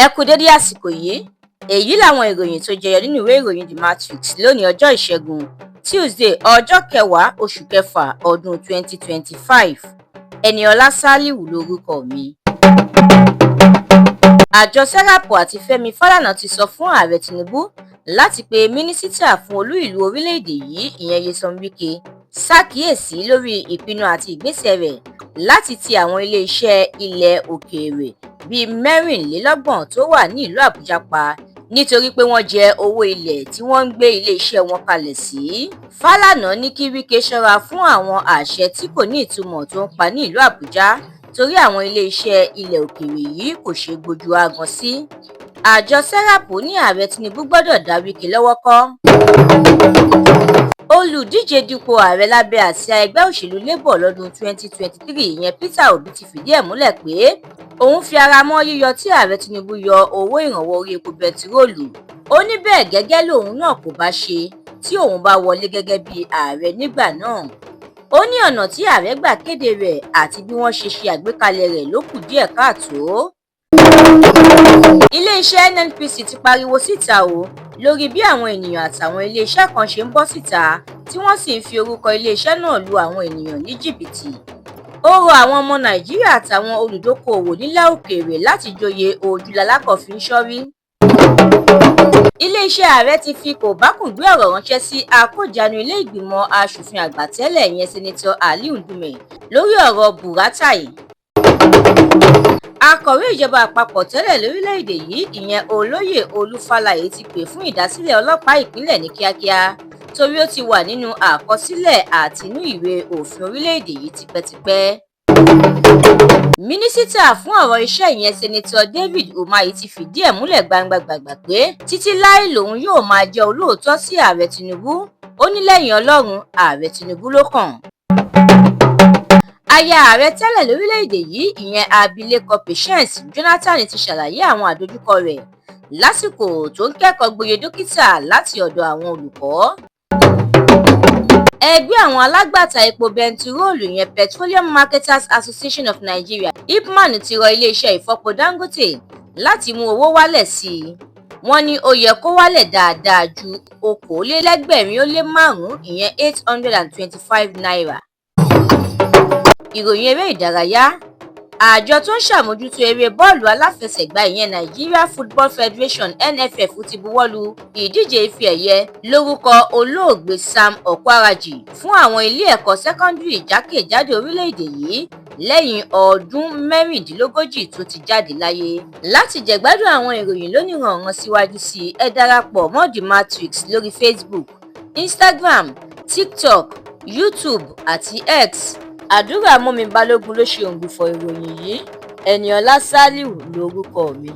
Ẹ kú dédé àsìkò yìí, èyí làwọn ìròyìn tó jẹyọ nínú ìwé ìròyìn TheMatrix lónìí ọjọ́ Ìṣẹ́gun Tuesday ọjọ́ kẹwàá oṣù kẹfà ọdún 2025. Ẹniọlá Sálíù lórúkọ mi. Àjọ Sẹ́rápù àti Fẹ́mi Fálànà ti sọ fún Ààrẹ Tinubu láti pe mínísítà fún olú ìlú orílẹ̀-èdè yìí ìyẹn Nyesom Wike ṣàkíyèsí lórí ìpinnu àti ìgbésẹ̀ rẹ̀ láti ti àwọn ilé-iṣẹ́ ilẹ̀ òkèèrè bíi 24 tó wà ní ìlú Àbújá pa nítorí pé wọ́n jẹ owó ilẹ̀ tí wọ́n ń gbé ilé-iṣẹ́ wọn kalẹ̀ sí. Fálànà ní kí Wike ṣọ́ra fún àwọn àṣẹ tí kò ní ìtumọ̀ tó ń pa ní ìlú Àbújá torí àwọn ilé-iṣẹ́ ilẹ̀ òkèèrè yìí kò ṣeé gbójú agan sí. Àjọ Sẹ́rápù ní Ààrẹ Tinubu gbọ́dọ̀ dá Wike lọ́wọ́ kọ́. Olùdíje dupò ààrẹ lábẹ́ àsíá ẹgbẹ́ òṣèlú Labour lọ́dún 2023 ìyẹn Peter Obi ti fìdí ẹ̀ múlẹ̀ pé òun fi ara mọ́ yíyọ tí Ààrẹ Tinubu yọ owó ìrànwọ́ orí epo bẹtiróòlù. Ó ní bẹ́ẹ̀ gẹ́gẹ́ lòun náà kò bá ṣe tí òun bá wọlé gẹ́gẹ́ bí ààrẹ nígbà náà. Ó ní ọ̀nà tí ààrẹ gbà kéde rẹ̀ àti bí wọ́n ṣe ṣe àgbékalẹ̀ rẹ̀ ló kù díẹ̀ káàtó. Ilé-iṣẹ́ NNPC ti pariwo síta lórí bí àwọn ènìyàn àtàwọn ilé-iṣẹ́ kan ṣe ń bọ́ síta tí wọ́n sì ń fi orúkọ ilé-iṣẹ́ náà lu àwọn ènìyàn ní jìbìtì. Ó rọ àwọn ọmọ Nàìjíríà àtàwọn olùdókòòwò nílẹ̀ òkèèrè láti joyè ojú lalákọ̀ọ́fín ṣọ́rí. Ilé-iṣẹ́ ààrẹ ti fi kòbákùngbé ọ̀rọ̀ ránṣẹ́ sí akójànú ilé ìgbìmọ̀ aṣòfin àgbà tẹ́lẹ̀ ìyẹn Sẹ́nẹ́tọ̀ Aliu Ndume lórí ọ̀rọ̀ Buratai. Akọ̀wé ìjọba àpapọ̀ tẹ́lẹ̀ lórílẹ̀‐èdè yìí ìyẹn Olóyè Olúfálàyé ti pè fún ìdásílẹ̀ ọlọ́pàá ìpínlẹ̀ ní kíákíá torí ó ti wà nínú àkọsílẹ̀ àti inú ìwé òfin orílẹ̀‐èdè yìí tipẹ́tipẹ́. Mínísítà fún ọ̀rọ̀ iṣẹ́ ìyẹn Sẹ́nẹ́tọ̀ David Umahi ti fìdí ẹ̀ múlẹ̀ gbangba-gbàgbà pé títí láé lòun yóò máa jẹ́ olóòótọ́ sí Ààrẹ Tinubu. Ó ní lẹ́yìn Ọlọ́run Ààrẹ Tinubu ló kàn. Aya ààrẹ tẹ́lẹ̀ lórílẹ̀‐èdè yìí ìyẹn abilékọ Patience Jonathan ti ṣàlàyé àwọn àdojúkọ rẹ̀ lásìkò tó ń kẹ́kọ̀ọ́ gboyè dókítà láti ọ̀dọ̀ àwọn olùkọ́. Ẹgbẹ́ àwọn alágbàtà epo bẹntiróòlù ìyẹn Petroleum Marketers Association of Nigeria IPMAN ti rọ iléeṣẹ́ ìfọpo Dangote láti mú owó wálẹ̀ sí i. Wọ́n ní ó yẹ kó wálẹ̀ dáadáa ju okòólélẹ́gbẹ̀rin-ó-lé-márùn-ún ìyẹn 825 naira. Ìròyìn eré ìdárayá. Àjọ tó ń ṣàmójútó eré bọ́ọ̀lù aláfẹsẹ̀gbá ìyẹn Nigeria Football Federation NFF ti buwọ́lu ìdíje ife ẹ̀yẹ lórúkọ olóògbé Sam Okparaji fún àwọn ilé ẹ̀kọ́ sẹ́kọ́ndírì jákèjádò orílẹ̀-èdè yìí lẹ́yìn ọdún 36 tó ti jáde láyé. Láti jẹ̀gbádùn àwọn ìròyìn lóníranran síwájú sí ẹ darapọ̀ mọ́ TheMatrix lórí Facebook, Instagram, TikTok, YouTube àti X. Àdúrà mọ́mi Balógun ló ṣe òǹgbùfọ̀ ìròyìn yìí. Ẹniọlá Sálíù lórúkọ mi.